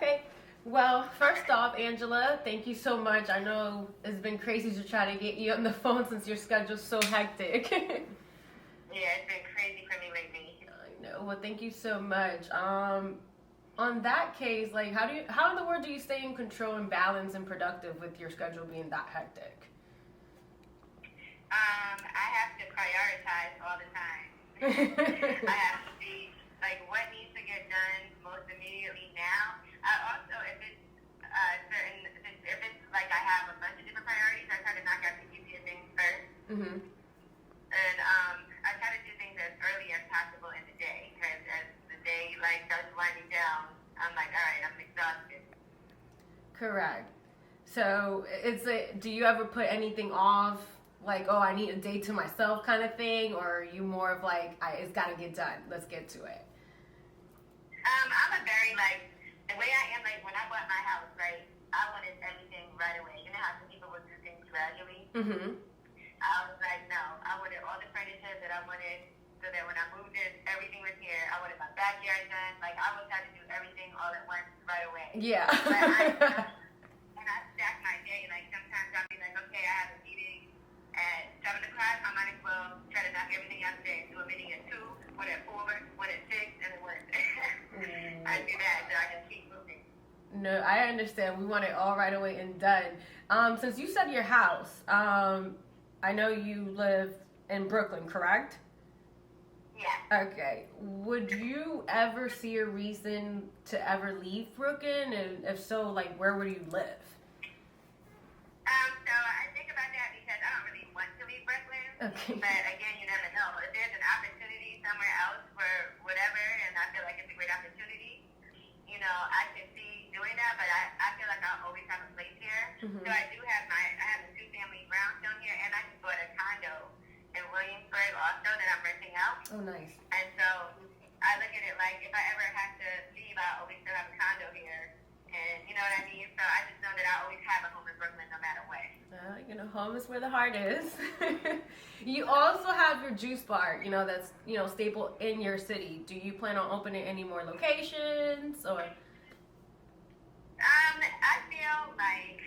Okay. Well, first off, Angela, thank you so much. I know it's been crazy to try to get you on the phone since your schedule's so hectic. Yeah, it's been crazy for me lately. I know. Well, thank you so much. On that case, like, how in the world do you stay in control and balance and productive with your schedule being that hectic? I have to prioritize all the time. I have to see like what needs to get done most immediately now. I also, if it's if it's like I have a bunch of different priorities, I try to knock out the easier things first. Mhm. And I try to do things as early as possible in the day, because as the day like starts winding down, I'm like, all right, I'm exhausted. Correct. So do you ever put anything off? Like, oh, I need a day to myself kind of thing? Or are you more of like, it's got to get done. Let's get to it. I'm a very, like, the way I am, like, when I bought my house, right, I wanted everything right away. You know how some people will do things gradually? Mm-hmm. I was like, no, I wanted all the furniture that I wanted, so that when I moved in, everything was here. I wanted my backyard done. Like, I would try to do everything all at once right away. Yeah. And I stack my day. Like, sometimes I'll be like, okay, I have a meeting at 7 o'clock. I might as well try to knock everything out today. Do a meeting at 2, one at 4, one at 6, and then one at 6. I do that so I can keep moving. No, I understand. We want it all right away and done. Since you said your house, I know you live in Brooklyn, correct? Yeah. Okay. Would you ever see a reason to ever leave Brooklyn? And if so, like, where would you live? So I think about that because I don't really want to leave Brooklyn. Okay. But again, you never know. If there's an opportunity somewhere else for whatever, and I feel like it's a great opportunity, you know, I can see doing that. But I feel like I'll always have a place here. Mm-hmm. So I have a 2-family brownstone here, and I just bought a condo in Williamsburg also that I'm renting out. Oh, nice. And so I look at it like if I ever have to leave, I always still have a condo here. And you know what I mean? So I just know that I always have a home in Brooklyn no matter what. You know, home is where the heart is. You also have your juice bar, you know, that's, you know, staple in your city. Do you plan on opening any more locations or? I feel like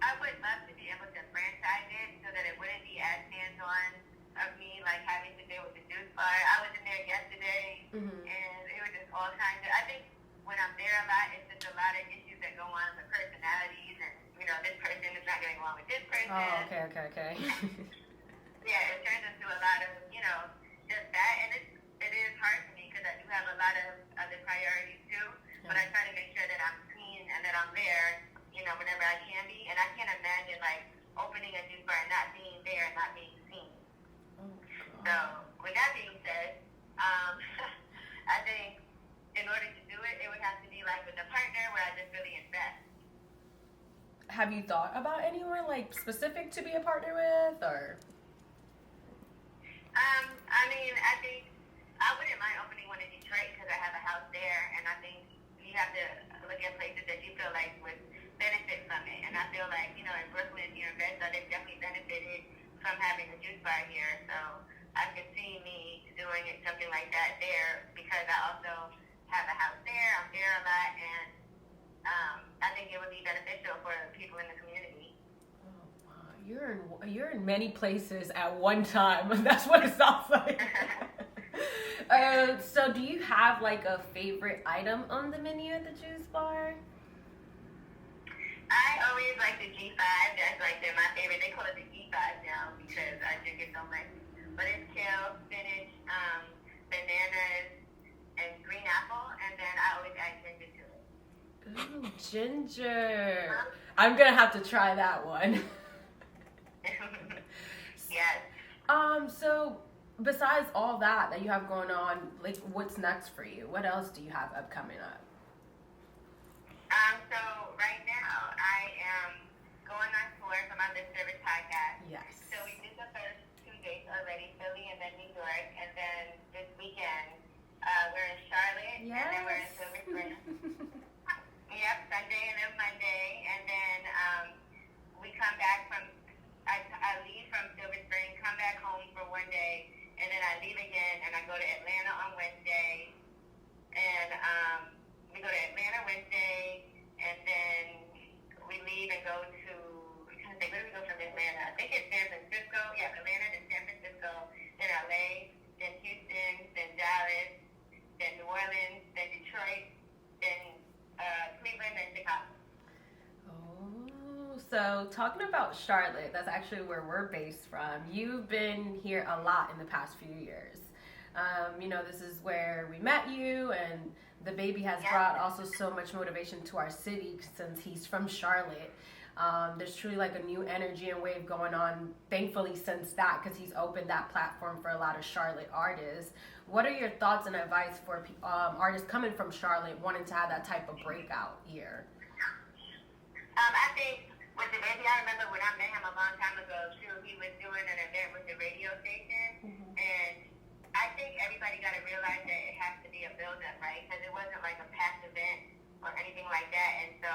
I would love to be able to franchise it so that it wouldn't be as hands-on of me, like having to deal with the juice bar. I was in there yesterday, and it was just all kinds of, I think when I'm there a lot, it's just a lot of issues that go on with personalities, and, you know, this person is not getting along with this person. Oh, okay. Yeah, it turns into a lot of, you know, just that, and it is hard for me because I do have a lot of other priorities too, but I try to make sure that I'm clean and that I'm there, you know, whenever I can be, and I can't imagine, like, opening a juice bar and not being there and not being seen. So, with that being said, I think in order to do it, it would have to be like with a partner where I just really invest. Have you thought about anyone like specific to be a partner with, or? I mean, I think I wouldn't mind opening one in Detroit because I have a house there, and I think you have to look at places that you feel like would benefit from it. And I feel like, you know, in Brooklyn, here in Bed-Stuy, they've definitely benefited from having a juice bar here. So I could see me doing it, something like that there, because I also have a house there. I'm there a lot, and I think it would be beneficial for people in the community. Oh, wow. You're in many places at one time. That's what it sounds like. So do you have like a favorite item on the menu at the juice bar? I always like the G5. That's like my favorite. They call it the E5 now because I drink it so much. But it's kale, spinach, bananas, and green apple, and then I always add ginger to it. Ooh, ginger. I'm gonna have to try that one. Yes. So besides all that you have going on, like, what's next for you? What else do you have upcoming up? So right now I am going on tour for my Lip Service podcast. Yes. So we did the first 2 dates already, Philly and then New York, and then this weekend we're in Charlotte, Yes. and then we're in Silver Spring. Yep, Sunday and then Monday, and then we come back from, I leave from Silver Spring, come back home for 1 day, and then I leave again, and I go to Atlanta on Wednesday, and we go to Atlanta Wednesday, So, talking about Charlotte, that's actually where we're based from. You've been here a lot in the past few years. This is where we met you, and the baby has brought also so much motivation to our city since he's from Charlotte. There's truly like a new energy and wave going on, thankfully, since that, because he's opened that platform for a lot of Charlotte artists. What are your thoughts and advice for artists coming from Charlotte wanting to have that type of breakout year? I think with the baby, I remember when I met him a long time ago, too, he was doing an event with the radio station, and I think everybody got to realize that it has to be a build-up, right? Because it wasn't like a past event or anything like that, and so,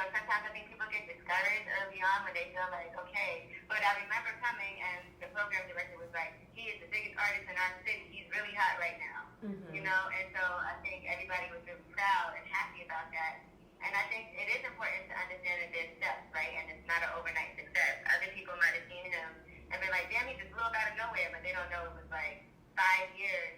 sometimes I think people get discouraged early on when they feel like, okay, but I remember coming, and the program director was like, he is the biggest artist in our city, he's really hot right now, and so I think everybody was really proud and happy about that. And I think it is important to understand that there's steps, right? And it's not an overnight success. Other people might have seen him and be like, damn, he just blew up out of nowhere, but they don't know it was like 5 years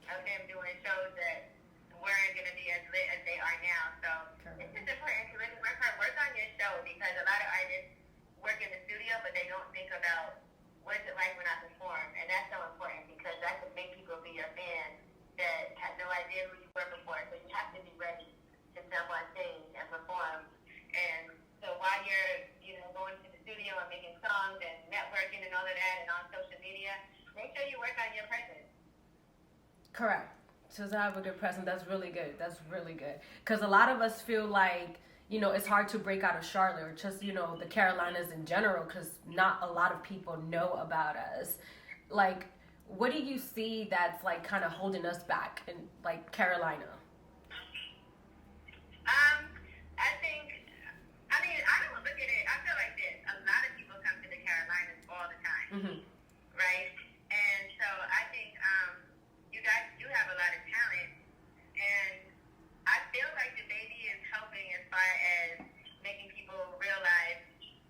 of him doing shows that weren't going to be as lit as they are now. So it's just important to really work on your show, because a lot of artists work in the studio, but they don't think about what is it like when I perform. And that's so important, because that could make people be your fans that had no idea who you were before. So you have to be ready to jump on stage and perform. And so while you're, going to the studio and making songs and networking and all of that and on social media, make sure you work on your presence. Correct. So to have a good presence, that's really good. That's really good. Because a lot of us feel like, it's hard to break out of Charlotte or just, the Carolinas in general, because not a lot of people know about us. Like, what do you see that's like kind of holding us back in like Carolina? I don't look at it. I feel like this. A lot of people come to the Carolinas all the time, right? And so I think you guys do have a lot of talent, and I feel like the baby is helping as far as making people realize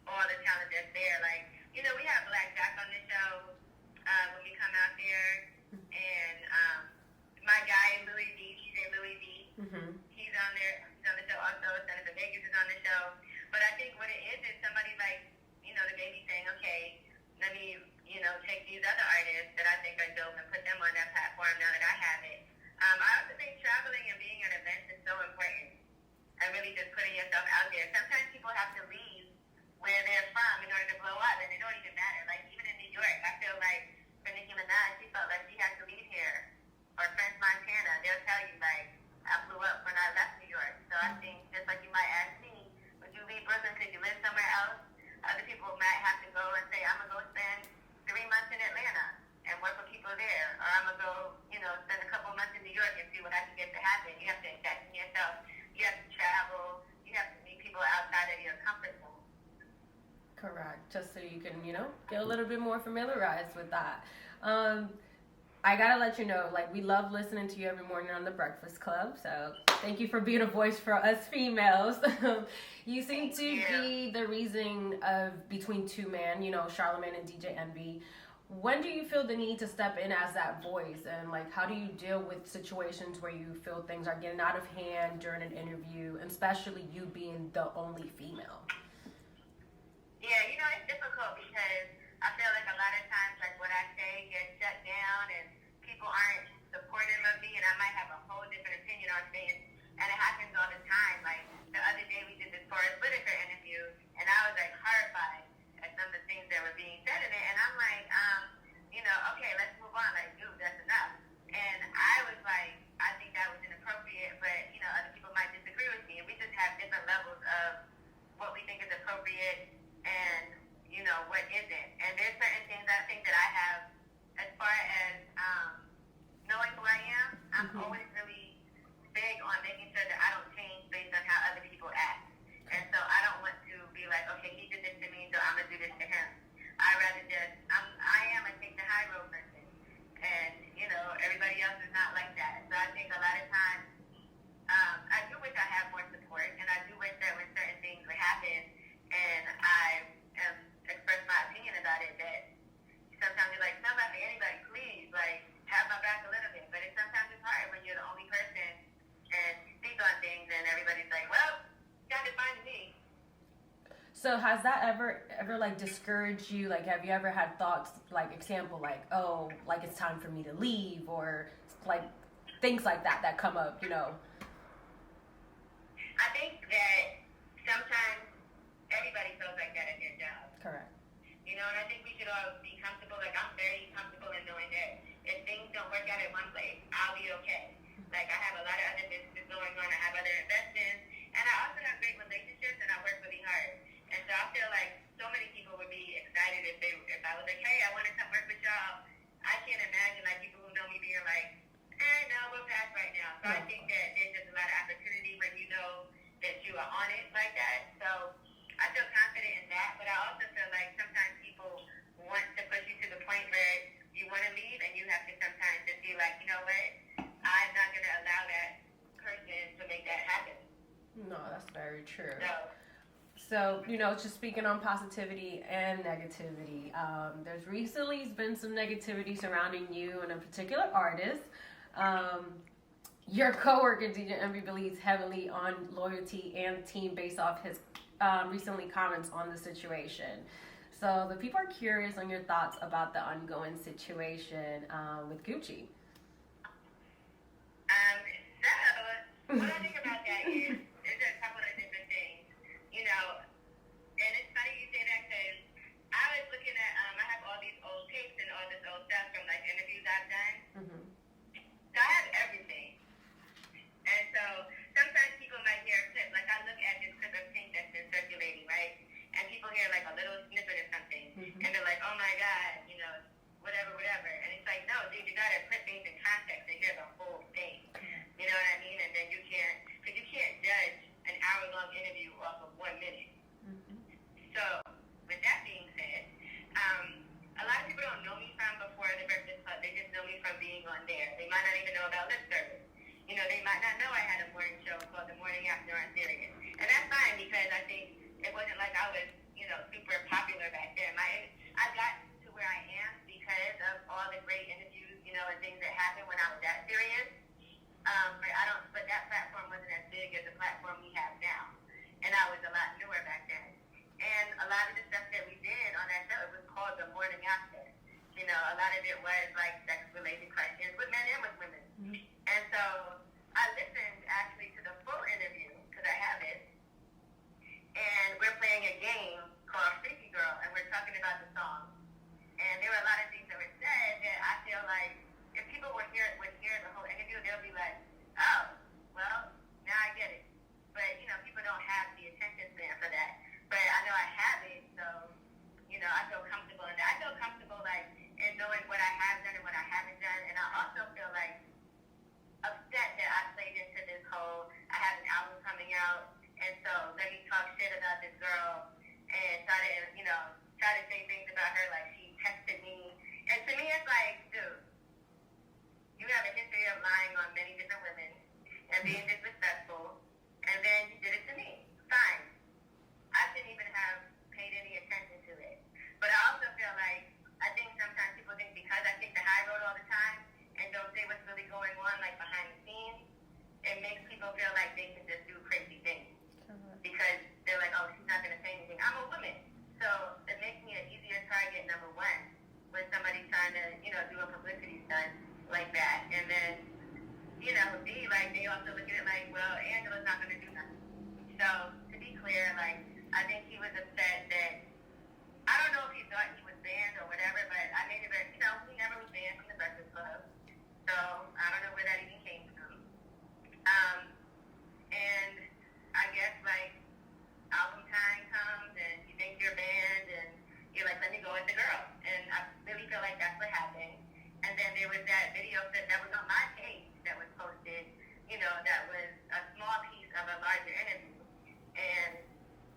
all the talent that's there. Like, we have Black Jack on the show when we come out there, and my guy Louis D, DJ Louis D, he's on there. He's on the show also. Senator Vegas is on the show. But I think what it is somebody like, the baby saying, okay, let me, take these other artists that I think are dope and put them on that platform now that I have it. I also think traveling and being at events is so important, and really just putting yourself out there. Sometimes people have to leave where they're from in order to blow up, and it don't even matter. Like, even in New York, I feel like for Nicki Minaj, she felt like she had to leave here. Or French Montana, they'll tell you, like, I blew up when I left New York. So I think, just like you might ask me, would you leave Brooklyn because you live somewhere else? Other people might have to go and say, I'm going to go spend 3 months in Atlanta and work with people there. Or I'm going to go, spend a couple months in New York and see what I can get to happen. You have to invest in yourself. You have to travel. You have to meet people outside of your comfort zone. Correct. Just so you can, get a little bit more familiarized with that. I gotta let you know, like, we love listening to you every morning on the Breakfast Club. So thank you for being a voice for us females. You seem to be the reason of between two men, Charlamagne and DJ Envy. When do you feel the need to step in as that voice? And like, how do you deal with situations where you feel things are getting out of hand during an interview, and especially you being the only female? Yeah, it's difficult because I feel like a lot of times, like, what I say gets shut down and people aren't supportive of me, and I might have a whole different opinion on things, and it happens all the time. Like, the other day we did this Forrest Whitaker interview, and I was, like, horrified at some of the things that were being said in it, and I'm like, okay, let's move on. Like, dude, that's enough. And I was like, I think that was inappropriate, but, other people might disagree with me, and we just have different levels of what we think is appropriate and what isn't. And there's certain things I think that I have, as far as knowing who I am, I'm always really So has that ever like discouraged you? Like, have you ever had thoughts, like example, like, oh, like it's time for me to leave, or like things like that come up, you know? I think that sometimes everybody feels like that at their job. Correct. You know, and I think we should all be comfortable. Like, I'm very comfortable in knowing that if things don't work out at one place, I'll be okay. Like, I have a lot of other businesses going on. I have other investments. And I also have great relationships, and I work really hard. And so I feel like so many people would be excited if I was like, hey, I want to come work with y'all. I can't imagine, like, people who know me being like, no, we'll pass right now. So I think that there's just a lot of opportunity when you know that you are on it like that. So I feel confident in that, but I also feel like sometimes people want to push you to the point where you want to leave, and you have to sometimes just be like, you know what, I'm not going to allow that person to make that happen. No, that's very true. So, you know, just speaking on positivity and negativity, there's recently been some negativity surrounding you and a particular artist. Your coworker DJ Envy believes heavily on loyalty and team based off his recently comments on the situation. So the people are curious on your thoughts about the ongoing situation with Gucci. So what I think about that is a couple of different things, you know, and it's funny you say that because I was looking at, I have all these old tapes and all this old stuff from like interviews I've done. Mm-hmm. So I have everything. And so sometimes people might hear a clip, like I look at this clip of Pink that's been circulating, right? And people hear like a little snippet of something, and they're like, oh my God, you know, whatever. And it's like, no, dude, you gotta put things in context and hear the whole thing. You know what I mean? And then you can't judge an hour-long interview off of 1 minute. Mm-hmm. So, with that being said, a lot of people don't know me from before the Breakfast Club. They just know me from being on there. They might not even know about lip service. You know, they might not know I had a morning show called The Morning After on Sirius. And that's fine because I think it wasn't like I was, you know, super popular back then. I got to where I am because of all the great interviews, you know, and things that happened when I was at Sirius. But that platform wasn't as big as the platform we have now. And I was a lot newer back then. And a lot of the stuff that we did on that show, it was called The Morning After. You know, a lot of it was like sex-related questions with men and with women. Mm-hmm. And so I listened actually to the full interview, because I have it. And we're playing a game called Freaky Girl, and we're talking about the song. And there were a lot of things that were said that I feel like if people would hear the whole interview, they'll be like, oh, well, now I get it. But, you know, people don't have the attention span for that. But I know I have it, so, you know, I feel comfortable in that. I feel comfortable, like, in knowing what I have done and what I haven't done. And I also feel, like, upset that I played into this whole, I have an album coming out, and so let me talk shit about this girl and try to say things about her, like she texted me. And to me, it's like, dude, you have a history of lying on many different women and being disrespectful, and then you did it to me. Fine. I shouldn't even have paid any attention to it. But I also feel like, I think sometimes people think because I take the high road all the time and don't say what's really going on, like behind the scenes, it makes people feel like they can just do crazy things. Because they're like, oh, she's not going to say anything. I'm a woman. So it makes me an easier target, number one, when somebody's trying to, you know, do a publicity stunt like that. And then, you know, B, like, they also look at it like, well, Angela's not going to do nothing. So, to be clear, like, I think he was upset that, I don't know if he thought he was banned or whatever, but I made it very, you know, he never was banned from the Breakfast Club. So, I don't know where that even came from. And I guess, like, album time comes and you think you're banned and you're like, let me go with the girl. And I really feel like that's what happened. And then there was that video that was on my page that was posted, you know, that was a small piece of a larger interview. And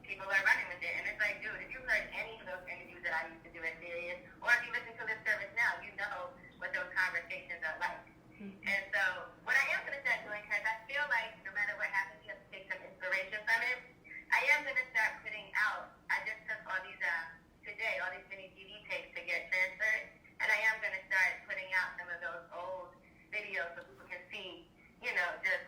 people are running with it. And it's like, dude, if you heard any of those interviews that I used to do at Sirius, or if you listen to this service now, you know what those conversations are like. Mm-hmm. And so what I am going to start doing, because I feel like no matter what happens, you have to take some inspiration from it. I am going to start putting out, I just took all these, today, all these mini DVD tapes to get transferred. And I am going to start putting out some of those old videos so people can see, you know, just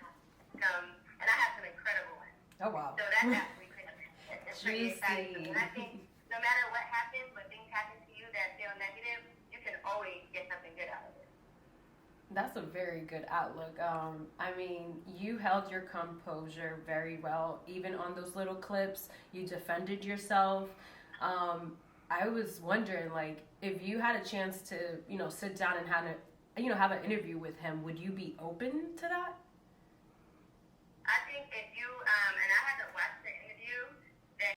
some, and I have some incredible ones. Oh, wow. So that's actually pretty much it. pretty exciting for me. And I think no matter what happens, when things happen to you that feel negative, you can always get something good out of it. That's a very good outlook. I mean, you held your composure very well. Even on those little clips, you defended yourself. I was wondering, like, if you had a chance to, sit down and have an interview with him, would you be open to that? I think if you, and I had to watch the interview, then...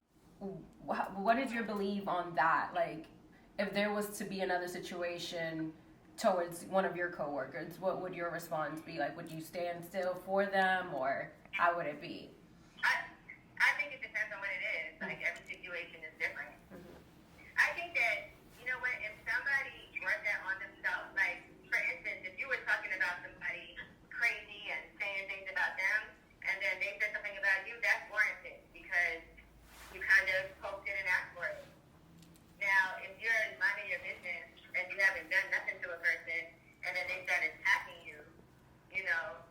What is your belief on that? Like, if there was to be another situation towards one of your coworkers, what would your response be? Like, would you stand still for them, or how would it be? I think it depends on what it is. Like, every situation is different. Mm-hmm. I think that, you know what, if somebody brought that on themselves, like, for instance, if you were talking about somebody crazy and saying things about them, and then they said something about you, that's warranted, because you kind of poked it and asked for it. Now, if you're minding your business and you haven't done nothing to a person, and then they start attacking you,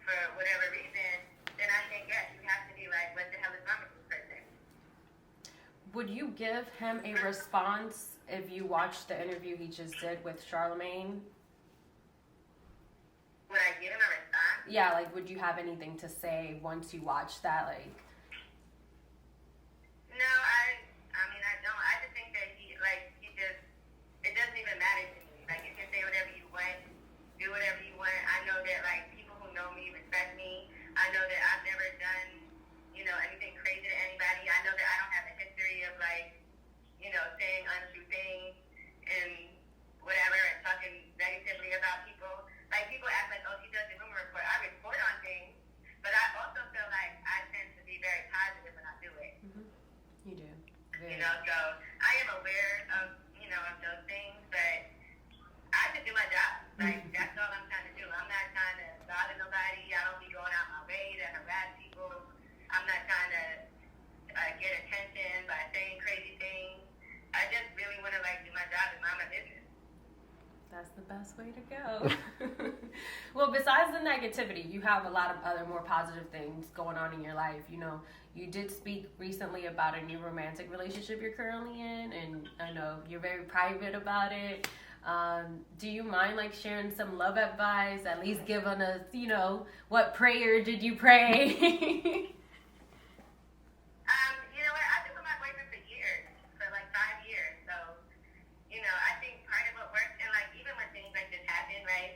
for whatever reason, then I think, yes, you have to be like, what the hell is wrong with this person? Would you give him a response if you watched the interview he just did with Charlemagne? Would I give him a response? Yeah, like, would you have anything to say once you watch that, like... No, I mean, I don't. I just think that it doesn't even matter to me. Like, you can say whatever you want, do whatever you want. I know that, like, people who know me respect me. I know that I've never done, anything crazy to anybody. I know that I don't have a history of, like, saying untrue things and whatever and talking negatively about people. Like, people act like, oh, she does the rumor report. I report on things, but I also feel like I tend to be very positive when I do it. Mm-hmm. You do. So I am aware of, of those things, but I just do my job. Like, that's all I'm trying to do. I'm not trying to bother nobody. I don't be going out my way to harass people. I'm not trying to get attention by saying crazy things. I just really want to, do my job and mind my business. That's the best way to go. Well, besides the negativity, you have a lot of other more positive things going on in your life. You did speak recently about a new romantic relationship you're currently in, and I know you're very private about it. Do you mind, sharing some love advice, at least giving us, what prayer did you pray? You know what? I've been with my boyfriend for years, for 5 years. So, I think part of what works, and even when things like this happen, right?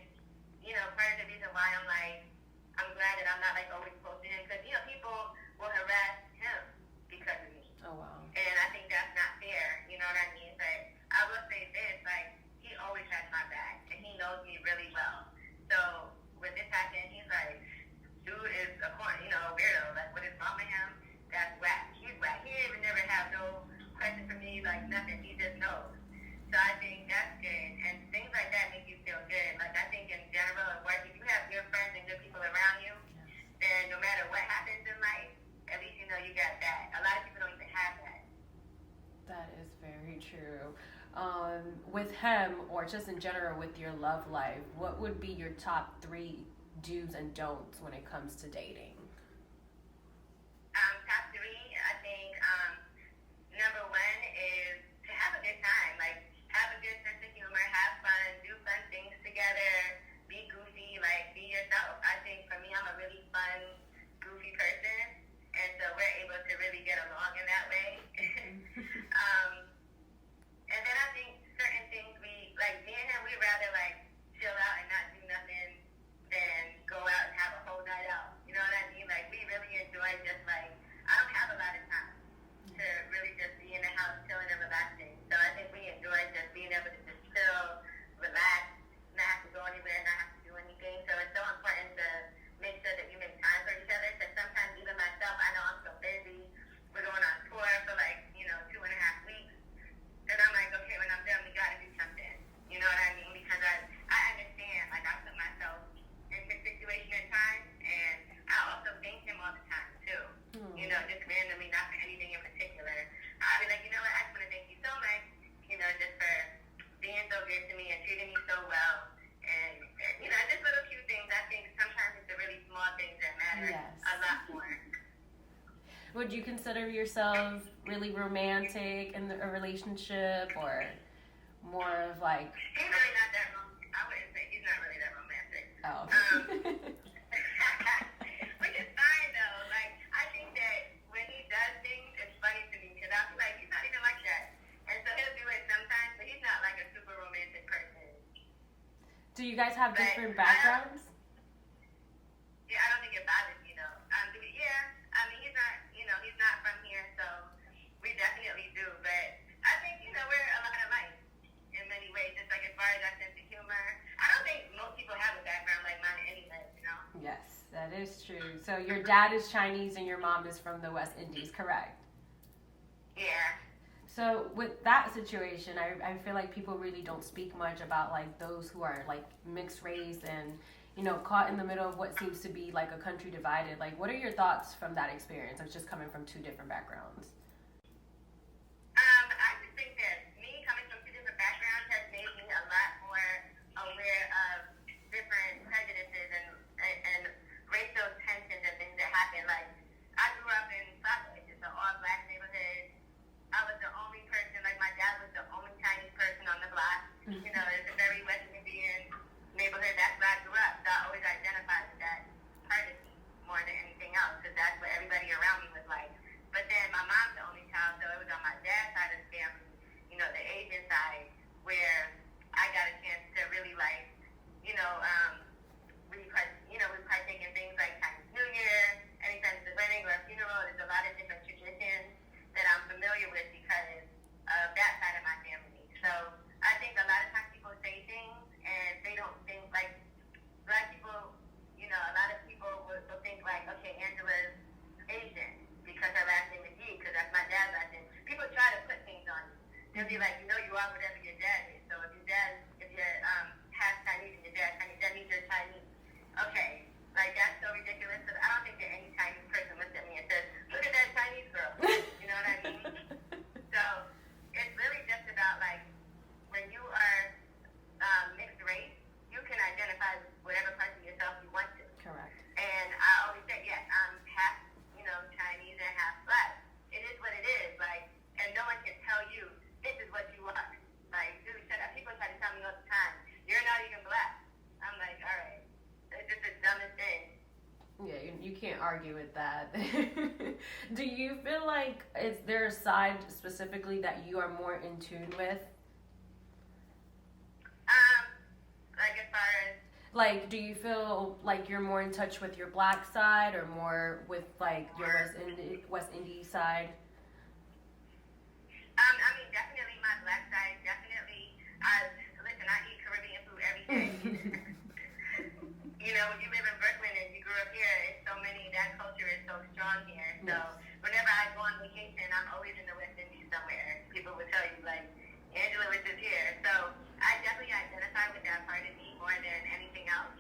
Part of the reason why I'm glad that I'm not always posting him, because people will harass him because of me. Oh wow. And I think that's not fair. You know what I mean? But I will say this, he always has my back, and he knows me really well. So when this happened, he's like, dude is a weirdo. What is wrong with him? That's whack. He's whack. He even never have no question for me, nothing. He just knows. So I think that's good. And things like that make you feel good. I think in general at work, if you have good friends and good people around you, then no matter what happens in life, at least you know you got that. A lot of people don't even have that. That is very true. With him, or just in general with your love life, what would be your top 3 do's and don'ts when it comes to dating? Top 3, I think number 1 is to have a good time. Have a good sense of humor, have fun, do fun things together, be goofy, be yourself. I think for me, I'm a really fun, goofy person, and so we're able to really get along in that way. And then I think certain things me and him, we'd rather chill out and not do nothing than go out and have a whole night out. You know what I mean? We really enjoy just I don't have a lot of time to really just be in the house chilling and relaxing. So I think we enjoy just being able to just chill, relax, not have to go anywhere, not have to do anything. So it's so important to make sure that you make time for each other. Because sometimes even myself, I know I'm so busy. We're going on tour for 2.5 weeks. And I'm okay, when I'm done, we got to do something. You know what I mean? Because I understand, I put myself in his situation at times, and I also thank him all the time, too. Just randomly, not for anything in particular. I'll be you know what, I just want to thank you so much, just for being so good to me and treating me so well. And just little cute things. I think sometimes it's the really small things that matter a lot more. Would you consider yourself really romantic in a relationship, or more of like? He's really not that romantic. I wouldn't say he's not really that romantic. Oh. Which is fine though. Like I think that when he does things, it's funny to me because I'll be like, he's not even like that, and so he'll do it sometimes, but he's not like a super romantic person. Do you guys have different backgrounds? Yeah, I don't think it bothers me though. Yeah, I mean he's not from here, so we definitely do. But I think we're a lot alike in many ways. Just like as far as our sense of humor, I don't think most people have a background like mine anyway. Yes, that is true. So your dad is Chinese and your mom is from the West Indies, correct? Yeah. So with that situation, I feel like people really don't speak much about like those who are like mixed race and caught in the middle of what seems to be like a country divided. Like, what are your thoughts from that experience of just coming from two different backgrounds? I just think that me coming from two different backgrounds has made me a lot more aware of different prejudices and racial tensions and things that happen. Like, I grew up in Southwood, it's an all-black neighborhood. I was the only person, like my dad was the only Chinese person on the block. It's a very West Indian neighborhood. That's where I grew up. So I always identified with that part of me more than anything else because that's what everybody around me was like. But then my mom's the only child, so it was on my dad's side of the family, the Asian side, where I got a chance to really like, we partake in things like Chinese New Year, anytime it's a wedding or a funeral. There's a lot of different traditions that I'm familiar with because of that side of my family. So I think a lot of times people say things and they don't think like black people, a lot of people will think like, okay, Angela's Asian because her last name is Yi, because that's my dad's last name. People try to put things on you. They'll be like, you are whatever your dad is. So if you're half Chinese and your dad's Chinese, that means you're Chinese. Okay, like that's so ridiculous. Because I don't think that any Chinese person looks at me and says, look at that Chinese girl. You know what I mean? So it's really just about like when you are mixed race, you can identify with whatever part of yourself you want to. Correct. And I always say, yes, I'm half, Chinese and half black. It is what it is. Like, and no one can tell you this is what you are. Like, dude, shut up. People try to tell me all the time, you're not even black. I'm like, all right, it's just the dumbest thing. Yeah, you can't argue with that. Do you feel like is there a side specifically that you are more in tune with? Like as far as like, do you feel like you're more in touch with your black side or more with like your West Indies side? I mean, definitely my black side. Definitely, listen, I eat Caribbean food every day. When you live in Brooklyn and you grew up here, that culture is so strong here. So whenever I go on vacation, I'm always in the West Indies somewhere. People would tell you, like, Angela was just here. So I definitely identify with that part of me more than anything else.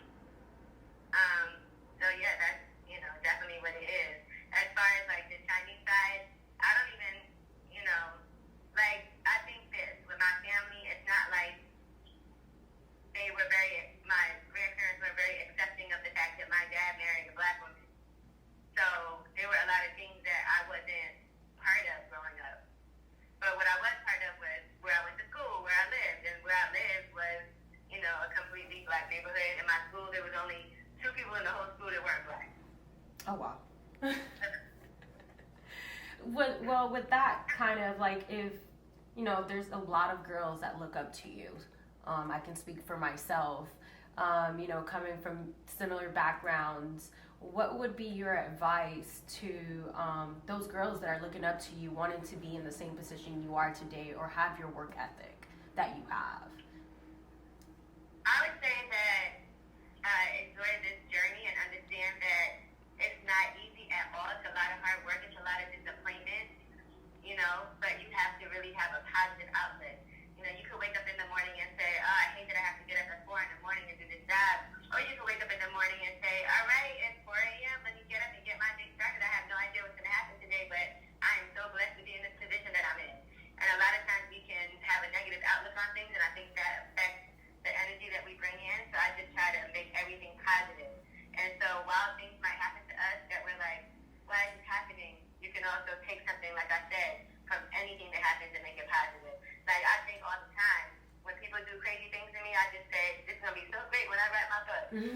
So yeah, that's, definitely what it is. As far as like the Chinese side, I don't even, like, I think this with my family, it's not like my grandparents were very accepting of the fact that my dad married a black woman. So there were a lot of things that I wasn't part of growing up. But what I was part of was where I went to school, where I lived. And where I lived was, a completely black neighborhood. In my school, there was only 2 people in the whole school that weren't black. Oh, wow. Well, with that kind of like, if, there's a lot of girls that look up to you. I can speak for myself, coming from similar backgrounds. What would be your advice to those girls that are looking up to you, wanting to be in the same position you are today or have your work ethic that you have? I would say that enjoy this journey and understand that it's not easy at all. It's a lot of hard work. It's a lot of disappointment, but you have to really have a positive outlet. You could wake up in the morning and say, oh, I hate that I have to get up at 4 in the morning and do this job. Or you could wake up in the morning and say, all right, it's 4 a.m. Let me get up and get my day started. I have no idea what's going to happen today, but I am so blessed to be in this position that I'm in. And a lot of times we can have a negative outlook on things, and I think that affects the energy that we bring in. So I just try to make everything positive. And